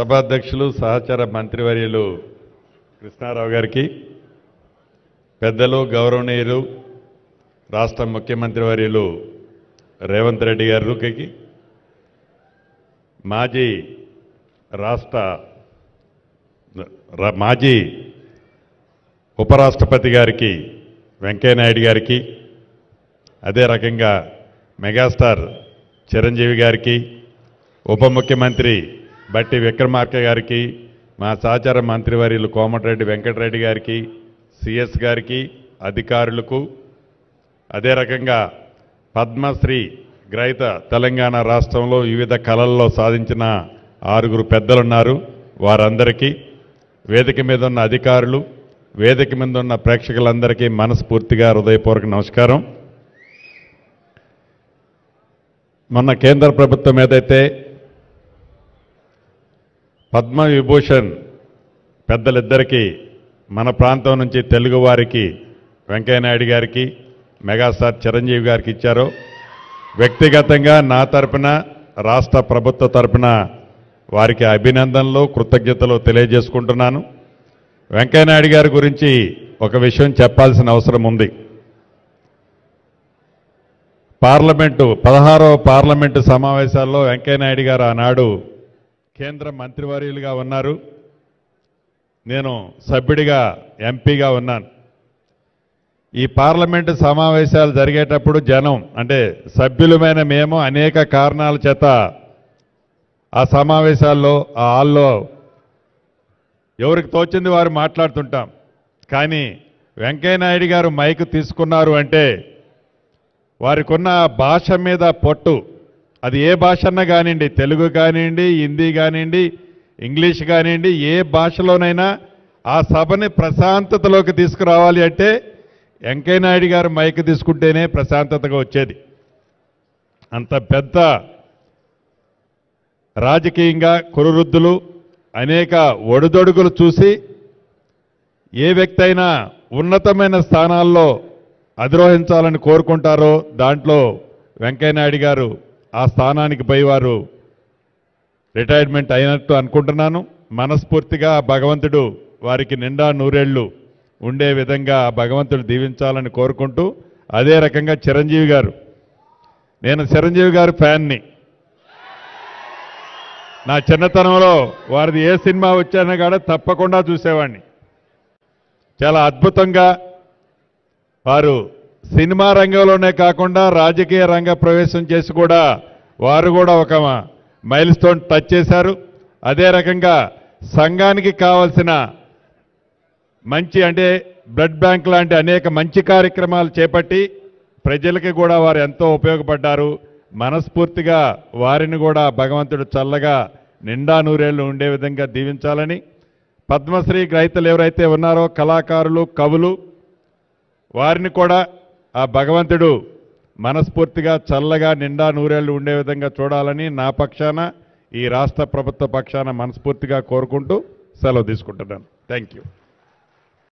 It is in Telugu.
సభాధ్యక్షులు సహచర మంత్రివర్యులు కృష్ణారావు గారికి, పెద్దలు గౌరవనీయులు రాష్ట్ర ముఖ్యమంత్రి వర్యులు రేవంత్ రెడ్డి గారికి, మాజీ ఉపరాష్ట్రపతి గారికి వెంకయ్యనాయుడు గారికి, అదే రకంగా మెగాస్టార్ చిరంజీవి గారికి, ఉప ముఖ్యమంత్రి బట్టి విక్రమార్క గారికి, మా సహచర మంత్రివర్యులు కోమటిరెడ్డి వెంకటరెడ్డి గారికి, సిఎస్ గారికి, అధికారులకు, అదే రకంగా పద్మశ్రీ గ్రహీత తెలంగాణ రాష్ట్రంలో వివిధ కళల్లో సాధించిన 6 పెద్దలున్నారు. వారందరికీ, వేదిక మీద ఉన్న అధికారులు, వేదిక మీద ఉన్న ప్రేక్షకులందరికీ మనస్ఫూర్తిగా హృదయపూర్వక నమస్కారం. మొన్న కేంద్ర ప్రభుత్వం ఏదైతే పద్మవిభూషణ్ పెద్దలిద్దరికీ మన ప్రాంతం నుంచి తెలుగు వారికి వెంకయ్యనాయుడు గారికి, మెగాస్టార్ చిరంజీవి గారికి ఇచ్చారో, వ్యక్తిగతంగా నా తరపున, రాష్ట్ర ప్రభుత్వ తరపున వారికి అభినందనలు, కృతజ్ఞతలు తెలియజేసుకుంటున్నాను. వెంకయ్యనాయుడు గారి గురించి ఒక విషయం చెప్పాల్సిన అవసరం ఉంది. 16వ పార్లమెంటు సమావేశాల్లో వెంకయ్యనాయుడు గారు ఆనాడు కేంద్ర మంత్రివర్యులుగా ఉన్నారు. నేను సభ్యుడిగా ఎంపీగా ఉన్నాను. ఈ పార్లమెంటు సమావేశాలు జరిగేటప్పుడు జనం, అంటే సభ్యులమైన మేము అనేక కారణాల చేత ఆ సమావేశాల్లో, ఆ హాల్లో ఎవరికి తోచింది వారు మాట్లాడుతుంటాం. కానీ వెంకయ్యనాయుడు గారు మైక్ తీసుకున్నారు అంటే వారికి ఉన్న భాష మీద పొట్టు, అది ఏ భాష అన్నా కానివ్వండి, తెలుగు కానివ్వండి, హిందీ కానివ్వండి, ఇంగ్లీష్ కానివ్వండి, ఏ భాషలోనైనా ఆ సభని ప్రశాంతతలోకి తీసుకురావాలి అంటే వెంకయ్యనాయుడు గారు మైక్ తీసుకుంటేనే ప్రశాంతతగా వచ్చేది. అంత పెద్ద రాజకీయంగా కురువృద్ధులు, అనేక ఒడిదొడుగులు చూసి ఏ వ్యక్తి అయినా ఉన్నతమైన స్థానాల్లో అధిరోహించాలని కోరుకుంటారో దాంట్లో వెంకయ్యనాయుడు గారు ఆ స్థానానికి పోయి వారు రిటైర్మెంట్ అయినట్టు అనుకుంటున్నాను. మనస్ఫూర్తిగా భగవంతుడు వారికి నిండా నూరేళ్లు ఉండే విధంగా భగవంతుడు దీవించాలని కోరుకుంటూ, అదే రకంగా చిరంజీవి గారు, నేను చిరంజీవి గారి ఫ్యాన్ని. నా చిన్నతనంలో వారిది ఏ సినిమా వచ్చానో కూడా తప్పకుండా చూసేవాడిని. చాలా అద్భుతంగా వారు సినిమా రంగంలోనే కాకుండా రాజకీయ రంగ ప్రవేశం చేసి కూడా వారు కూడా ఒక మైల్ స్టోన్ టచ్ చేశారు. అదే రకంగా సంఘానికి కావాల్సిన మంచి, అంటే బ్లడ్ బ్యాంక్ లాంటి అనేక మంచి కార్యక్రమాలు చేపట్టి ప్రజలకి కూడా వారు ఎంతో ఉపయోగపడ్డారు. మనస్ఫూర్తిగా వారిని కూడా భగవంతుడు చల్లగా నిండా నూరేళ్లు ఉండే విధంగా దీవించాలని, పద్మశ్రీ గ్రహీతలు ఎవరైతే ఉన్నారో కళాకారులు, కవులు, వారిని కూడా ఆ భగవంతుడు మనస్ఫూర్తిగా చల్లగా నిండా నూరేళ్లు ఉండే విధంగా చూడాలని నా పక్షాన, ఈ రాష్ట్ర ప్రభుత్వ పక్షాన మనస్ఫూర్తిగా కోరుకుంటూ సెలవు తీసుకుంటున్నాను. Thank you.